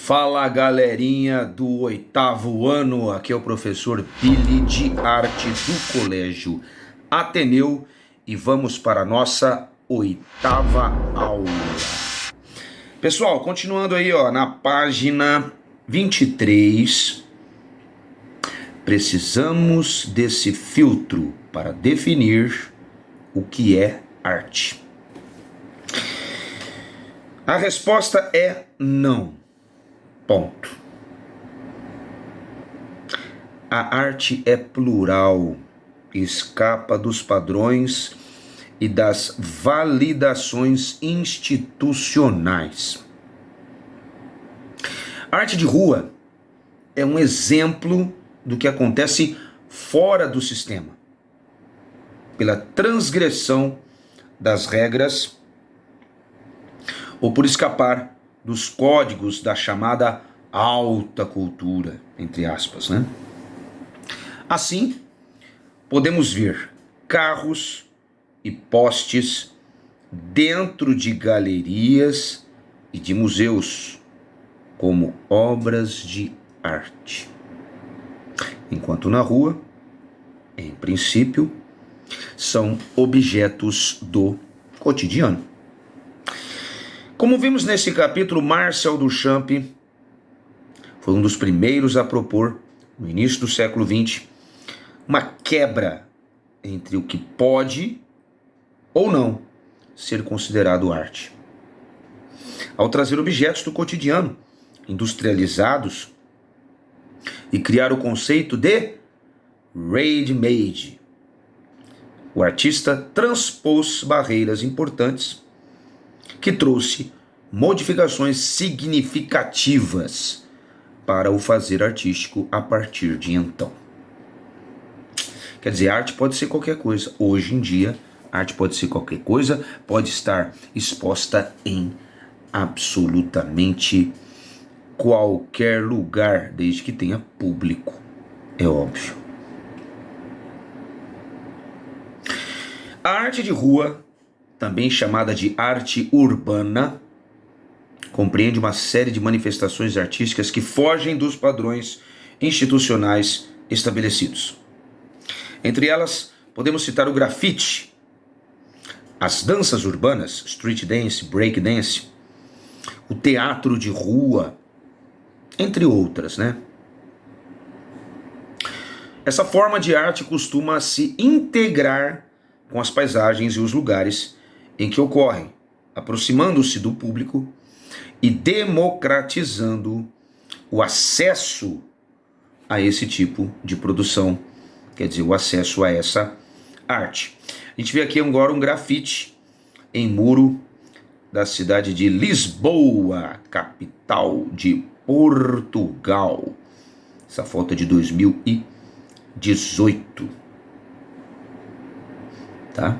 Fala galerinha do 8º ano, aqui é o professor Billy de Arte do Colégio Ateneu e vamos para a nossa 8ª aula. Pessoal, continuando aí na página 23, precisamos desse filtro para definir o que é arte. A resposta é não. Ponto. A arte é plural, escapa dos padrões e das validações institucionais. A arte de rua é um exemplo do que acontece fora do sistema, pela transgressão das regras ou por escapar dos códigos da chamada alta cultura, entre aspas, né? Assim, podemos ver carros e postes dentro de galerias e de museus como obras de arte. Enquanto na rua, em princípio, são objetos do cotidiano. Como vimos nesse capítulo, Marcel Duchamp foi um dos primeiros a propor, no início do século XX, uma quebra entre o que pode ou não ser considerado arte. Ao trazer objetos do cotidiano, industrializados, e criar o conceito de ready-made, o artista transpôs barreiras importantes que trouxe modificações significativas para o fazer artístico a partir de então. Quer dizer, arte pode ser qualquer coisa. Hoje em dia, arte pode ser qualquer coisa, pode estar exposta em absolutamente qualquer lugar, desde que tenha público, é óbvio. A arte de rua, também chamada de arte urbana, compreende uma série de manifestações artísticas que fogem dos padrões institucionais estabelecidos. Entre elas, podemos citar o grafite, as danças urbanas, street dance, break dance, o teatro de rua, entre outras, né? Essa forma de arte costuma se integrar com as paisagens e os lugares em que ocorrem, aproximando-se do público e democratizando o acesso a esse tipo de produção, quer dizer, o acesso a essa arte. A gente vê aqui agora um grafite em muro da cidade de Lisboa, capital de Portugal. Essa foto é de 2018. Tá?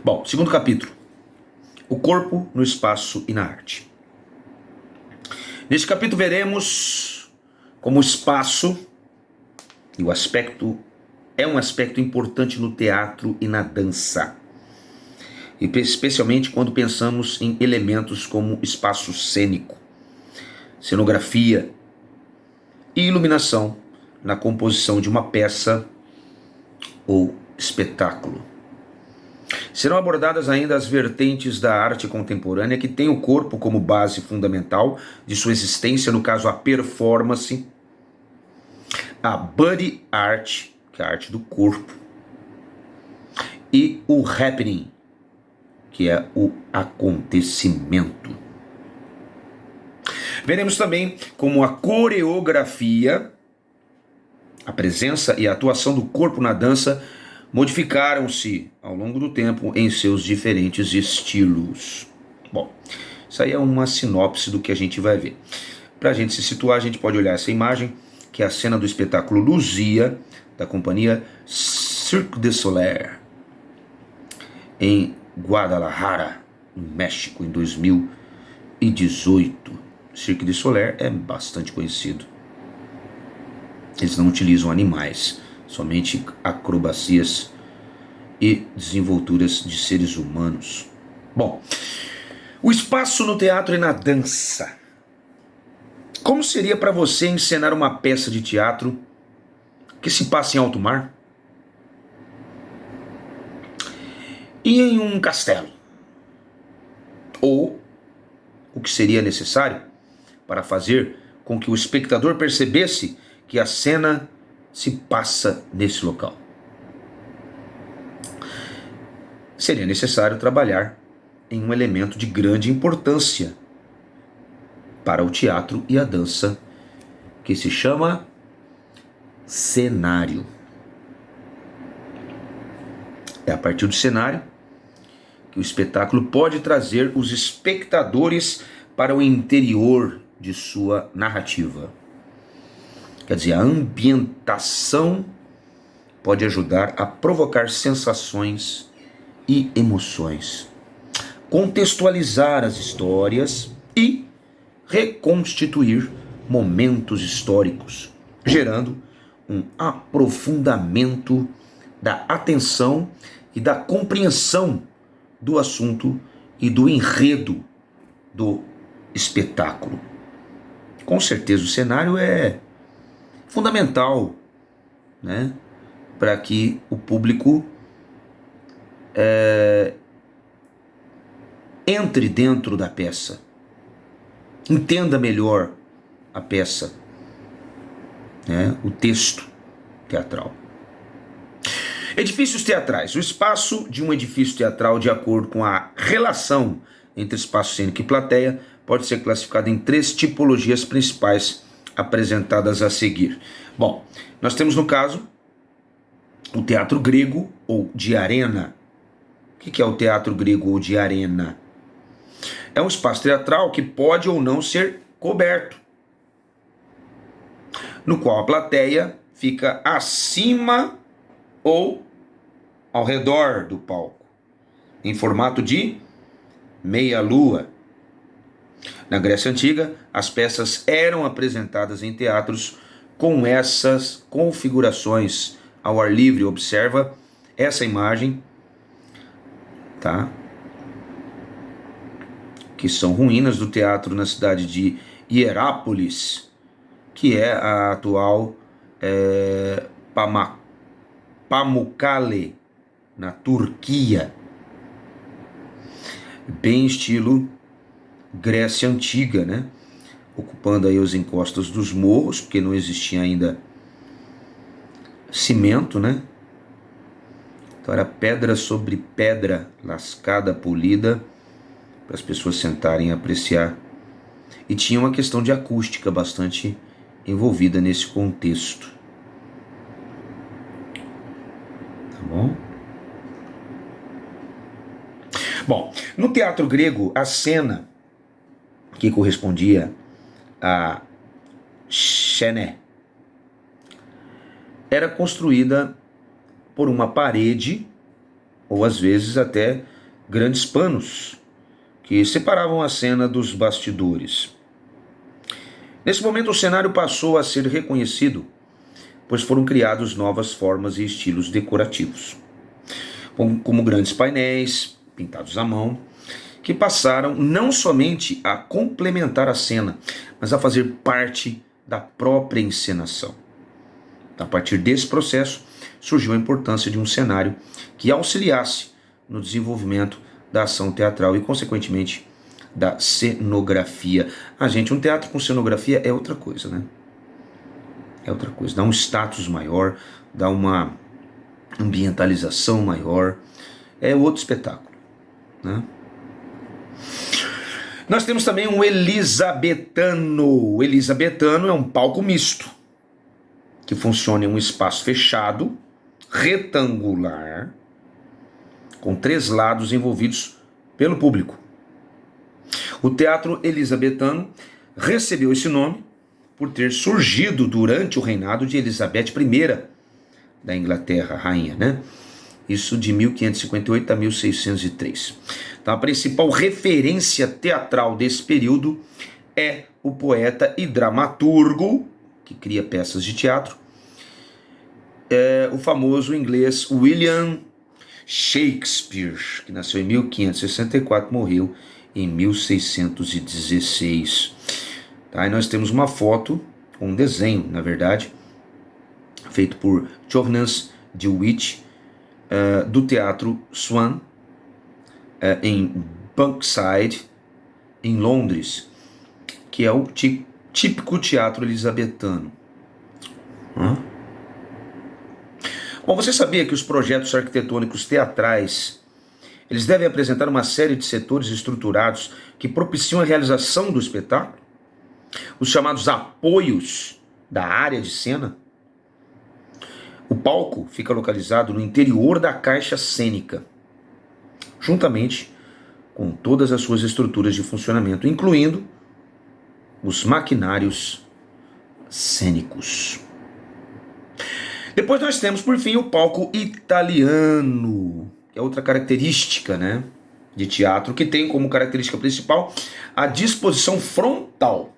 Bom, segundo capítulo, o corpo no espaço e na arte. Neste capítulo veremos como o espaço e o aspecto é um aspecto importante no teatro e na dança, e especialmente quando pensamos em elementos como espaço cênico, cenografia e iluminação na composição de uma peça ou espetáculo. Serão abordadas ainda as vertentes da arte contemporânea que tem o corpo como base fundamental de sua existência, no caso a performance, a body art, que é a arte do corpo, e o happening, que é o acontecimento. Veremos também como a coreografia, a presença e a atuação do corpo na dança modificaram-se ao longo do tempo em seus diferentes estilos. Bom, isso aí é uma sinopse do que a gente vai ver. Para a gente se situar, a gente pode olhar essa imagem, que é a cena do espetáculo Luzia, da companhia Cirque du Soleil, em Guadalajara, no México, em 2018. Cirque du Soleil é bastante conhecido. Eles não utilizam animais somente acrobacias e desenvolturas de seres humanos. Bom, o espaço no teatro e na dança. Como seria para você encenar uma peça de teatro que se passa em alto mar? E em um castelo? Ou o que seria necessário para fazer com que o espectador percebesse que a cena se passa nesse local? Seria necessário trabalhar em um elemento de grande importância para o teatro e a dança, que se chama cenário. É a partir do cenário que o espetáculo pode trazer os espectadores para o interior de sua narrativa. Quer dizer, a ambientação pode ajudar a provocar sensações e emoções, contextualizar as histórias e reconstituir momentos históricos, gerando um aprofundamento da atenção e da compreensão do assunto e do enredo do espetáculo. Com certeza o cenário é fundamental, né, para que o público entre dentro da peça, entenda melhor a peça, né, o texto teatral. Edifícios teatrais. O espaço de um edifício teatral, de acordo com a relação entre espaço cênico e plateia, pode ser classificado em 3 tipologias principais apresentadas a seguir. Bom, nós temos no caso o teatro grego ou de arena. O que é o teatro grego ou de arena? É um espaço teatral que pode ou não ser coberto, no qual a plateia fica acima ou ao redor do palco, em formato de meia-lua. Na Grécia Antiga, as peças eram apresentadas em teatros com essas configurações ao ar livre. Observa essa imagem, tá? Que são ruínas do teatro na cidade de Hierápolis, que é a atual Pamukkale, na Turquia. Bem estilo Grécia Antiga, né? Ocupando aí os encostos dos morros, porque não existia ainda cimento, né? Então era pedra sobre pedra, lascada, polida, para as pessoas sentarem e apreciar. E tinha uma questão de acústica bastante envolvida nesse contexto. Tá bom? Bom, no teatro grego, a cena que correspondia a Xené era construída por uma parede, ou às vezes até grandes panos, que separavam a cena dos bastidores. Nesse momento o cenário passou a ser reconhecido, pois foram criados novas formas e estilos decorativos, como grandes painéis pintados à mão, que passaram não somente a complementar a cena, mas a fazer parte da própria encenação. A partir desse processo, surgiu a importância de um cenário que auxiliasse no desenvolvimento da ação teatral e, consequentemente, da cenografia. Gente, um teatro com cenografia é outra coisa, né? É outra coisa, dá um status maior, dá uma ambientalização maior, é outro espetáculo, né? Nós temos também um elisabetano. O elisabetano é um palco misto, que funciona em um espaço fechado, retangular, com 3 lados envolvidos pelo público. O teatro elisabetano recebeu esse nome por ter surgido durante o reinado de Elizabeth I da Inglaterra, rainha, né? Isso de 1558 a 1603. Então, a principal referência teatral desse período é o poeta e dramaturgo, que cria peças de teatro, é o famoso inglês William Shakespeare, que nasceu em 1564, morreu em 1616. Tá? E nós temos uma foto, um desenho, na verdade, feito por Johannes de Witt, do Teatro Swan, em Bankside, em Londres, que é o típico teatro elisabetano. Bom, você sabia que os projetos arquitetônicos teatrais eles devem apresentar uma série de setores estruturados que propiciam a realização do espetáculo? Os chamados apoios da área de cena. O palco fica localizado no interior da caixa cênica, juntamente com todas as suas estruturas de funcionamento, incluindo os maquinários cênicos. Depois nós temos, por fim, o palco italiano, que é outra característica, né, de teatro, que tem como característica principal a disposição frontal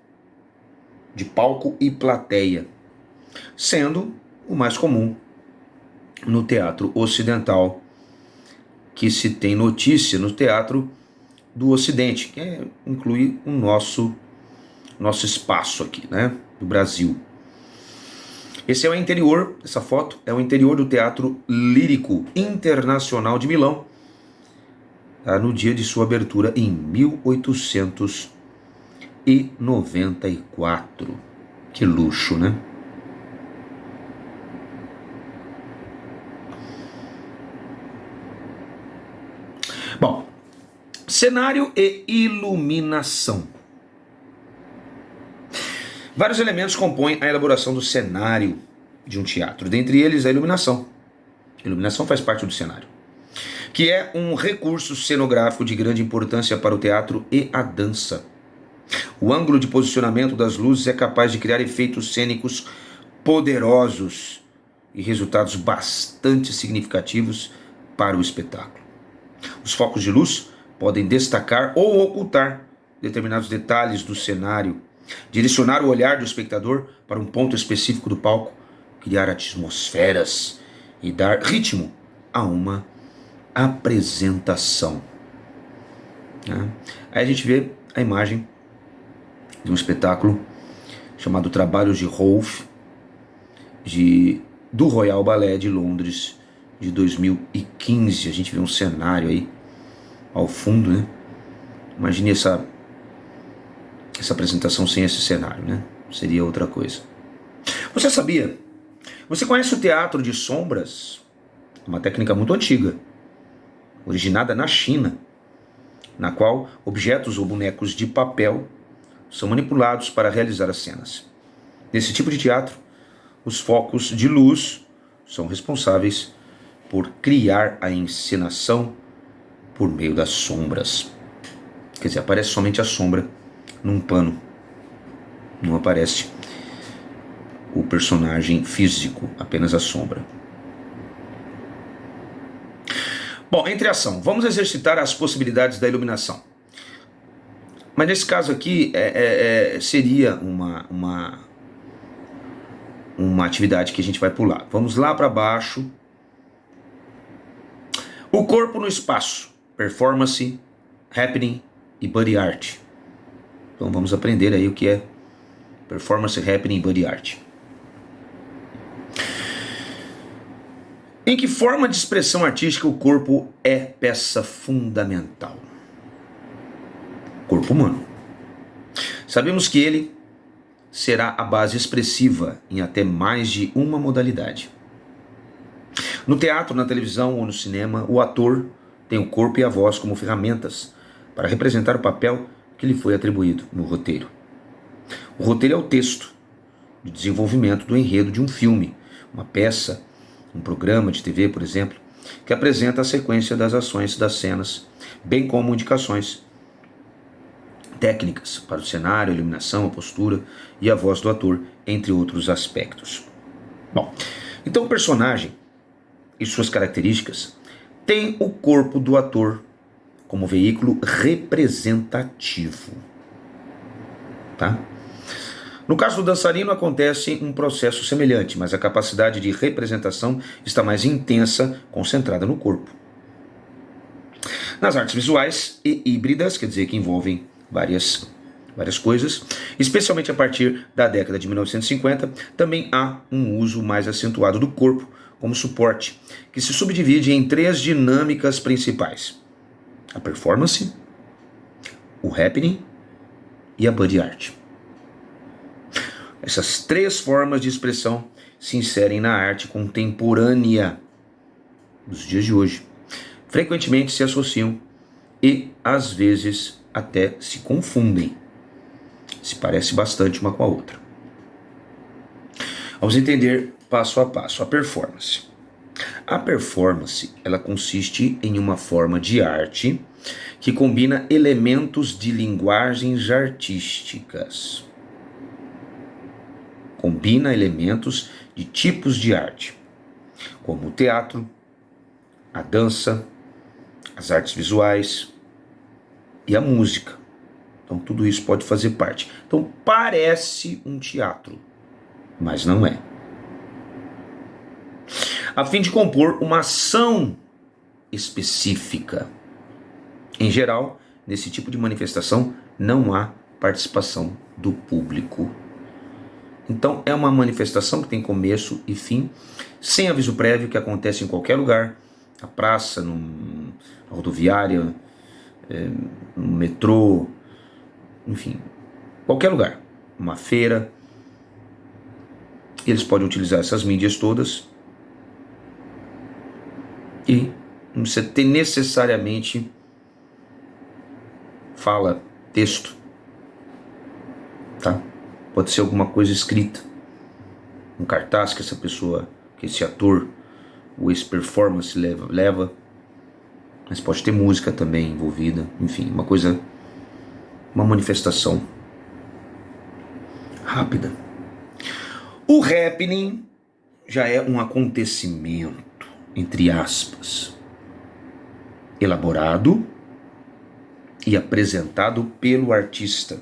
de palco e plateia, sendo o mais comum no teatro ocidental, que se tem notícia no teatro do Ocidente, que inclui o nosso espaço aqui, né, do Brasil. Esse é o interior, essa foto é o interior do Teatro Lírico Internacional de Milão, tá, no dia de sua abertura em 1894. Que luxo, né? Bom, cenário e iluminação. Vários elementos compõem a elaboração do cenário de um teatro, dentre eles a iluminação. A iluminação faz parte do cenário, que é um recurso cenográfico de grande importância para o teatro e a dança. O ângulo de posicionamento das luzes é capaz de criar efeitos cênicos poderosos e resultados bastante significativos para o espetáculo. Os focos de luz podem destacar ou ocultar determinados detalhes do cenário, direcionar o olhar do espectador para um ponto específico do palco, criar atmosferas e dar ritmo a uma apresentação. Aí a gente vê a imagem de um espetáculo chamado Trabalhos de Rolfe, do Royal Ballet de Londres, de 2015. A gente vê um cenário aí ao fundo, né? Imagine essa apresentação sem esse cenário, né? Seria outra coisa. Você sabia? Você conhece o teatro de sombras? Uma técnica muito antiga, originada na China, na qual objetos ou bonecos de papel são manipulados para realizar as cenas. Nesse tipo de teatro, os focos de luz são responsáveis por criar a encenação por meio das sombras. Quer dizer, aparece somente a sombra num pano, não aparece o personagem físico, apenas a sombra. Bom, entre ação, vamos exercitar as possibilidades da iluminação. Mas nesse caso aqui seria uma atividade que a gente vai pular. Vamos lá para baixo. O corpo no espaço, performance, happening e body art. Então vamos aprender aí o que é performance, happening e body art. Em que forma de expressão artística o corpo é peça fundamental? Corpo humano. Sabemos que ele será a base expressiva em até mais de uma modalidade. No teatro, na televisão ou no cinema, o ator tem o corpo e a voz como ferramentas para representar o papel que lhe foi atribuído no roteiro. O roteiro é o texto de desenvolvimento do enredo de um filme, uma peça, um programa de TV, por exemplo, que apresenta a sequência das ações das cenas, bem como indicações técnicas para o cenário, a iluminação, a postura e a voz do ator, entre outros aspectos. Bom, então o personagem e suas características têm o corpo do ator como veículo representativo, tá? No caso do dançarino acontece um processo semelhante, mas a capacidade de representação está mais intensa, concentrada no corpo. Nas artes visuais e híbridas, quer dizer, que envolvem várias coisas, especialmente a partir da década de 1950, também há um uso mais acentuado do corpo como suporte, que se subdivide em 3 dinâmicas principais: a performance, o happening e a body art. Essas 3 formas de expressão se inserem na arte contemporânea dos dias de hoje. Frequentemente se associam e, às vezes, até se confundem. Se parece bastante uma com a outra. Vamos entender passo a passo a performance. A performance, ela consiste em uma forma de arte que combina elementos de linguagens artísticas. Combina elementos de tipos de arte, como o teatro, a dança, as artes visuais e a música. Então tudo isso pode fazer parte. Então parece um teatro, mas não é. A fim de compor uma ação específica. Em geral, nesse tipo de manifestação não há participação do público. Então é uma manifestação que tem começo e fim, sem aviso prévio, que acontece em qualquer lugar, na praça, na rodoviária, no metrô, enfim, qualquer lugar, uma feira. Eles podem utilizar essas mídias todas e não precisa ter necessariamente fala, texto, tá? Pode ser alguma coisa escrita, um cartaz que essa pessoa, que esse ator, ou esse performance leva, mas pode ter música também envolvida, enfim, uma manifestação rápida. O happening já é um acontecimento, entre aspas, elaborado e apresentado pelo artista,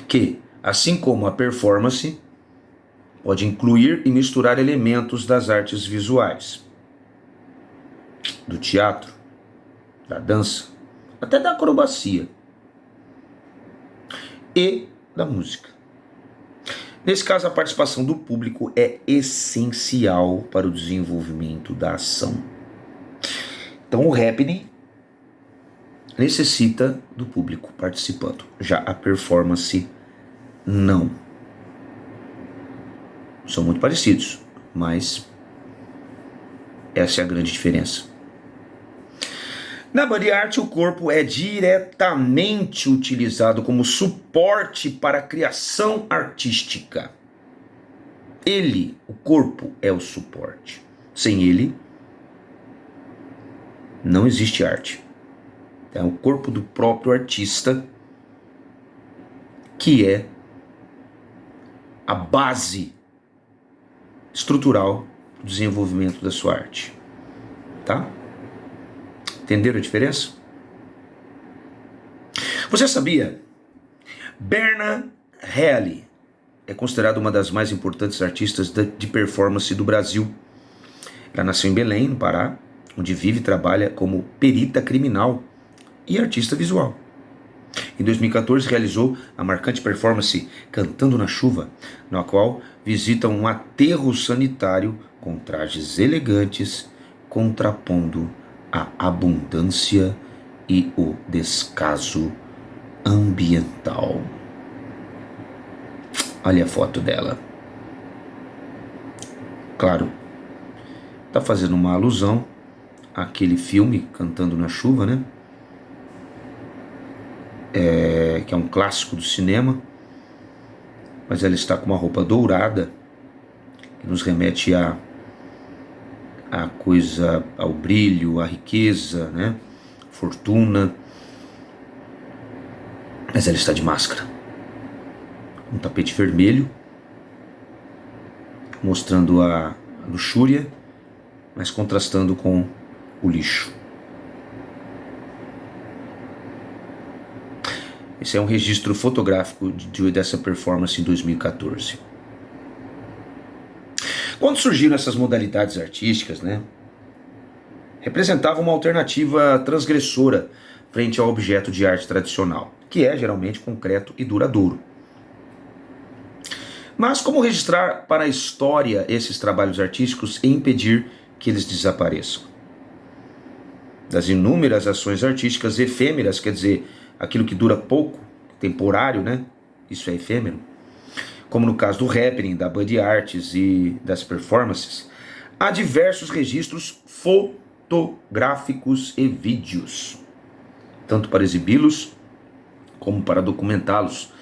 que, assim como a performance, pode incluir e misturar elementos das artes visuais, do teatro, da dança, até da acrobacia e da música. Nesse caso, a participação do público é essencial para o desenvolvimento da ação. Então, o happening necessita do público participando. Já a performance, não. São muito parecidos, mas essa é a grande diferença. Na body art, o corpo é diretamente utilizado como suporte para a criação artística. Ele, o corpo, é o suporte. Sem ele, não existe arte. É o corpo do próprio artista que é a base estrutural do desenvolvimento da sua arte. Tá? Entenderam a diferença? Você sabia? Berna Healy é considerada uma das mais importantes artistas de performance do Brasil. Ela nasceu em Belém, no Pará, onde vive e trabalha como perita criminal e artista visual. Em 2014 realizou a marcante performance Cantando na Chuva, na qual visita um aterro sanitário com trajes elegantes, contrapondo a abundância e o descaso ambiental. Olha a foto dela. Claro, está fazendo uma alusão àquele filme Cantando na Chuva, né? Que é um clássico do cinema, mas ela está com uma roupa dourada, que nos remete a coisa, ao brilho, à riqueza, né? Fortuna. Mas ela está de máscara. Um tapete vermelho, mostrando a luxúria, mas contrastando com o lixo. Esse é um registro fotográfico dessa performance em 2014. Quando surgiram essas modalidades artísticas, né, representava uma alternativa transgressora frente ao objeto de arte tradicional, que é geralmente concreto e duradouro. Mas como registrar para a história esses trabalhos artísticos e impedir que eles desapareçam? Das inúmeras ações artísticas efêmeras, quer dizer, aquilo que dura pouco, temporário, né? Isso é efêmero. Como no caso do happening, da body arts e das performances, há diversos registros fotográficos e vídeos, tanto para exibi-los como para documentá-los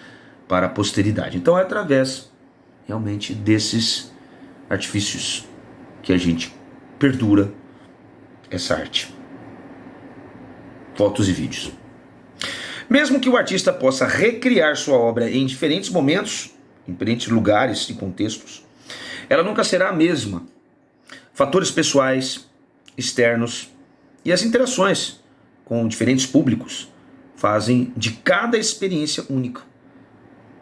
para a posteridade. Então é através realmente desses artifícios que a gente perdura essa arte. Fotos e vídeos. Mesmo que o artista possa recriar sua obra em diferentes momentos, em diferentes lugares e contextos, ela nunca será a mesma. Fatores pessoais, externos e as interações com diferentes públicos fazem de cada experiência única.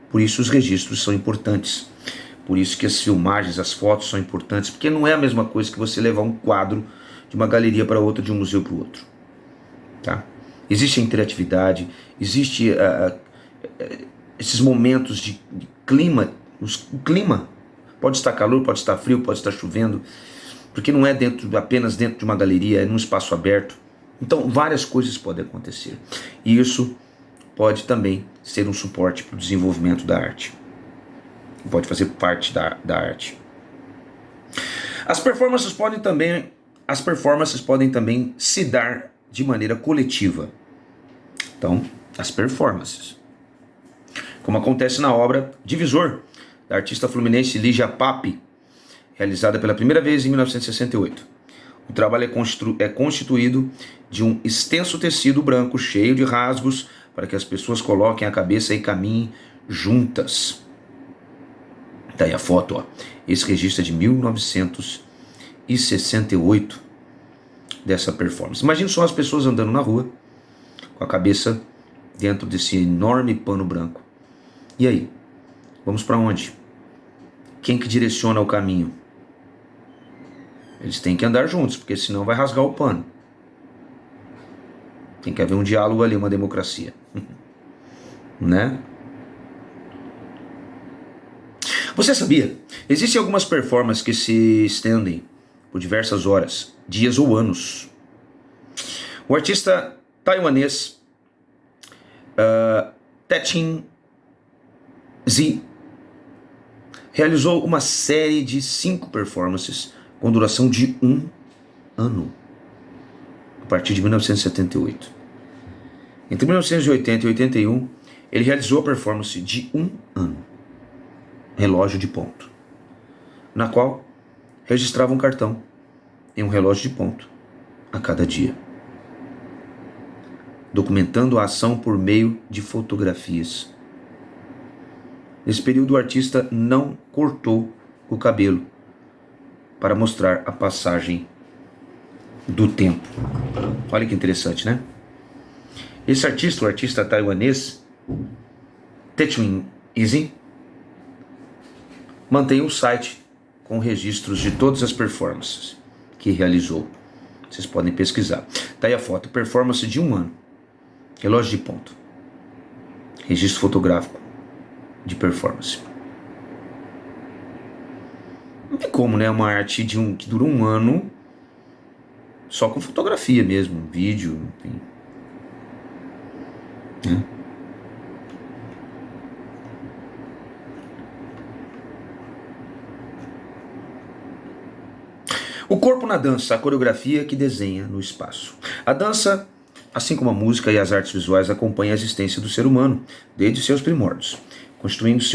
Por isso os registros são importantes. Por isso que as filmagens, as fotos são importantes, porque não é a mesma coisa que você levar um quadro de uma galeria para outra, de um museu para o outro. Tá? Existe a interatividade, existe esses momentos de clima. O clima pode estar calor, pode estar frio, pode estar chovendo, porque não é apenas dentro de uma galeria, é num espaço aberto. Então várias coisas podem acontecer. E isso pode também ser um suporte para o desenvolvimento da arte. Pode fazer parte da arte. As performances podem também se dar de maneira coletiva. Então, as performances. Como acontece na obra Divisor, da artista fluminense Lígia Pape, realizada pela primeira vez em 1968. O trabalho é constituído de um extenso tecido branco cheio de rasgos para que as pessoas coloquem a cabeça e caminhem juntas. Tá aí a foto, ó. Esse registro é de 1968 dessa performance. Imagina só as pessoas andando na rua com a cabeça dentro desse enorme pano branco. E aí? Vamos para onde? Quem que direciona o caminho? Eles têm que andar juntos, porque senão vai rasgar o pano. Tem que haver um diálogo ali, uma democracia. Né? Você sabia? Existem algumas performances que se estendem por diversas horas, dias ou anos. O artista taiwanês Tetchin Zi realizou uma série de 5 performances com duração de 1 ano, a partir de 1978. Entre 1980 e 81, ele realizou a performance de 1 ano, relógio de ponto, na qual registrava um cartão em um relógio de ponto a cada dia, documentando a ação por meio de fotografias. Nesse período, o artista não cortou o cabelo para mostrar a passagem do tempo. Olha que interessante, né? Esse artista, o artista taiwanês Tetchin Zi, mantém um site com registros de todas as performances que realizou. Vocês podem pesquisar. Tá aí a foto, performance de 1 ano, relógio de ponto, registro fotográfico de performance. Não tem como, né? Uma arte que dura 1 ano só com fotografia mesmo, vídeo, enfim. O corpo na dança, a coreografia que desenha no espaço. A dança, assim como a música e as artes visuais, acompanha a existência do ser humano desde seus primórdios, constituindo-se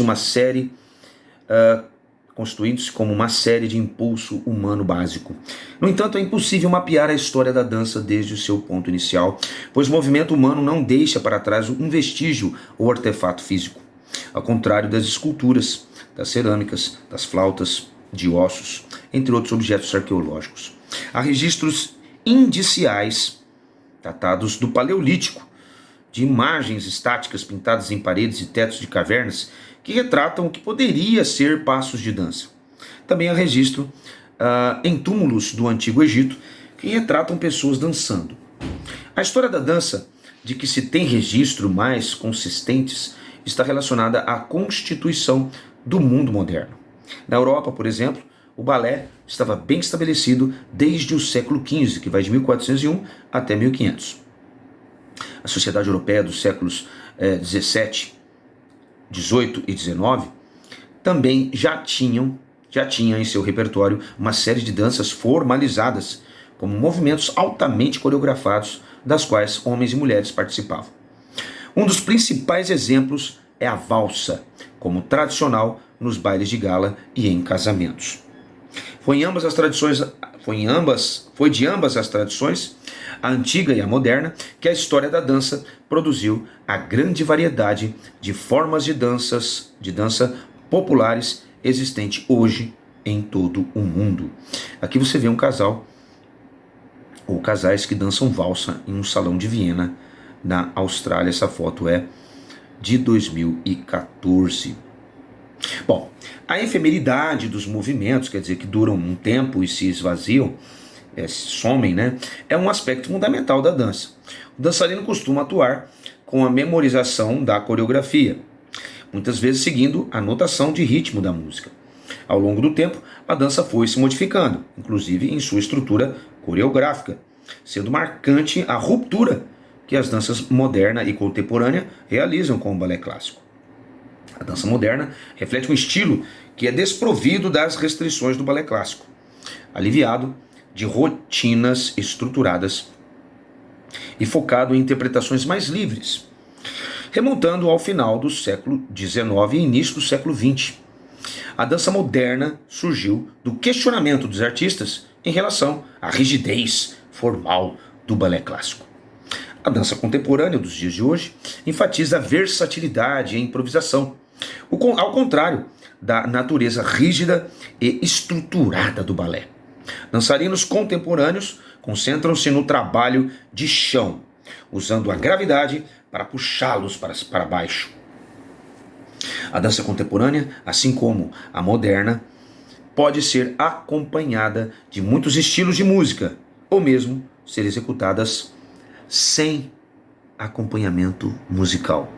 como uma série de impulso humano básico. No entanto, é impossível mapear a história da dança desde o seu ponto inicial, pois o movimento humano não deixa para trás um vestígio ou artefato físico, ao contrário das esculturas, das cerâmicas, das flautas, de ossos, entre outros objetos arqueológicos. Há registros indiciais, datados do Paleolítico, de imagens estáticas pintadas em paredes e tetos de cavernas que retratam o que poderia ser passos de dança. Também há registro em túmulos do Antigo Egito que retratam pessoas dançando. A história da dança, de que se tem registro mais consistentes, está relacionada à constituição do mundo moderno. Na Europa, por exemplo, o balé estava bem estabelecido desde o século XV, que vai de 1401 até 1500. A sociedade europeia dos séculos 17, 18 e 19 também já tinha em seu repertório uma série de danças formalizadas, como movimentos altamente coreografados, das quais homens e mulheres participavam. Um dos principais exemplos é a valsa, como tradicional nos bailes de gala e em casamentos. Foi de ambas as tradições, a antiga e a moderna, que a história da dança produziu a grande variedade de formas de dança populares existente hoje em todo o mundo. Aqui você vê um casal ou casais que dançam valsa em um salão de Viena, na Austrália. Essa foto é de 2014. Bom, a efemeridade dos movimentos, quer dizer, que duram um tempo e se esvaziam, somem, né? É um aspecto fundamental da dança. O dançarino costuma atuar com a memorização da coreografia, muitas vezes seguindo a notação de ritmo da música. Ao longo do tempo, a dança foi se modificando, inclusive em sua estrutura coreográfica, sendo marcante a ruptura que as danças moderna e contemporânea realizam com o balé clássico. A dança moderna reflete um estilo que é desprovido das restrições do balé clássico, aliviado de rotinas estruturadas e focado em interpretações mais livres, remontando ao final do século XIX e início do século XX. A dança moderna surgiu do questionamento dos artistas em relação à rigidez formal do balé clássico. A dança contemporânea dos dias de hoje enfatiza a versatilidade e a improvisação, ao contrário da natureza rígida e estruturada do balé. Dançarinos contemporâneos concentram-se no trabalho de chão, usando a gravidade para puxá-los para baixo. A dança contemporânea, assim como a moderna, pode ser acompanhada de muitos estilos de música, ou mesmo ser executadas sem acompanhamento musical.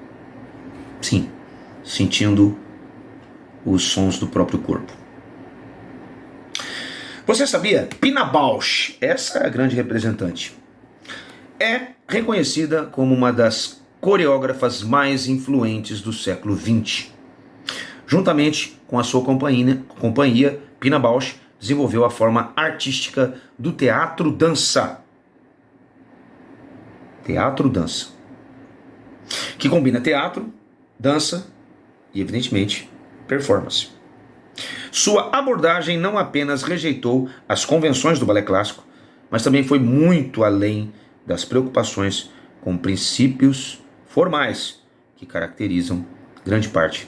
Sim, sentindo os sons do próprio corpo. Você sabia? Pina Bausch, essa é a grande representante, é reconhecida como uma das coreógrafas mais influentes do século XX. Juntamente com a sua companhia, Pina Bausch desenvolveu a forma artística do teatro-dança. Teatro-dança, que combina teatro, dança e, evidentemente, performance. Sua abordagem não apenas rejeitou as convenções do balé clássico, mas também foi muito além das preocupações com princípios formais que caracterizam grande parte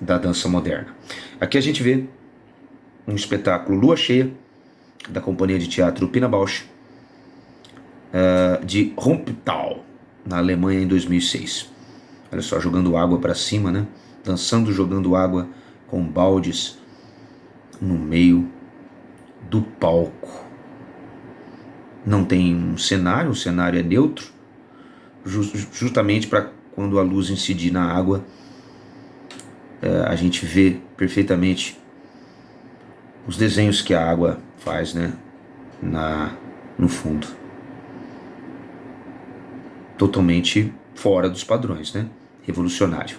da dança moderna. Aqui a gente vê um espetáculo Lua Cheia, da companhia de teatro Pina Bausch, de Rumptal, na Alemanha, em 2006. Olha só, jogando água para cima, né? Dançando, jogando água com baldes no meio do palco. Não tem um cenário, o cenário é neutro, justamente para quando a luz incidir na água, a gente vê perfeitamente os desenhos que a água faz, né, no fundo. Totalmente fora dos padrões, né? Revolucionário.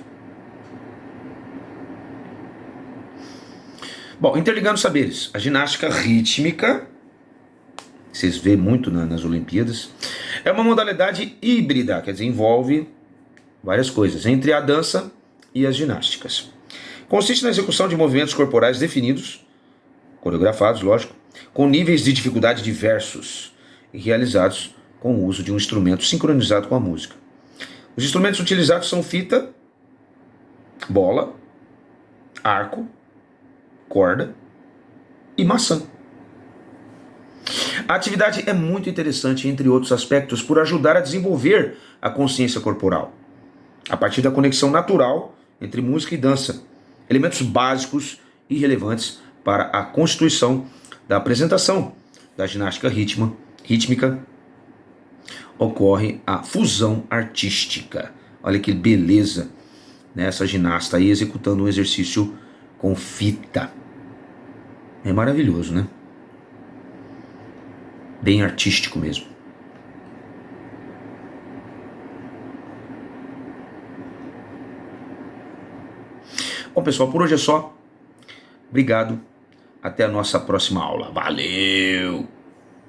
Bom, interligando saberes, a ginástica rítmica, vocês vêem muito nas Olimpíadas, é uma modalidade híbrida, quer dizer, envolve várias coisas, entre a dança e as ginásticas. Consiste na execução de movimentos corporais definidos, coreografados, lógico, com níveis de dificuldade diversos e realizados com o uso de um instrumento sincronizado com a música. Os instrumentos utilizados são fita, bola, arco, corda e maçã. A atividade é muito interessante, entre outros aspectos, por ajudar a desenvolver a consciência corporal, a partir da conexão natural entre música e dança, elementos básicos e relevantes para a constituição da apresentação da ginástica rítmica, ocorre a fusão artística. Olha que beleza, né? Essa ginasta aí executando um exercício com fita. É maravilhoso, né? Bem artístico mesmo. Bom, pessoal, por hoje é só. Obrigado. Até a nossa próxima aula. Valeu!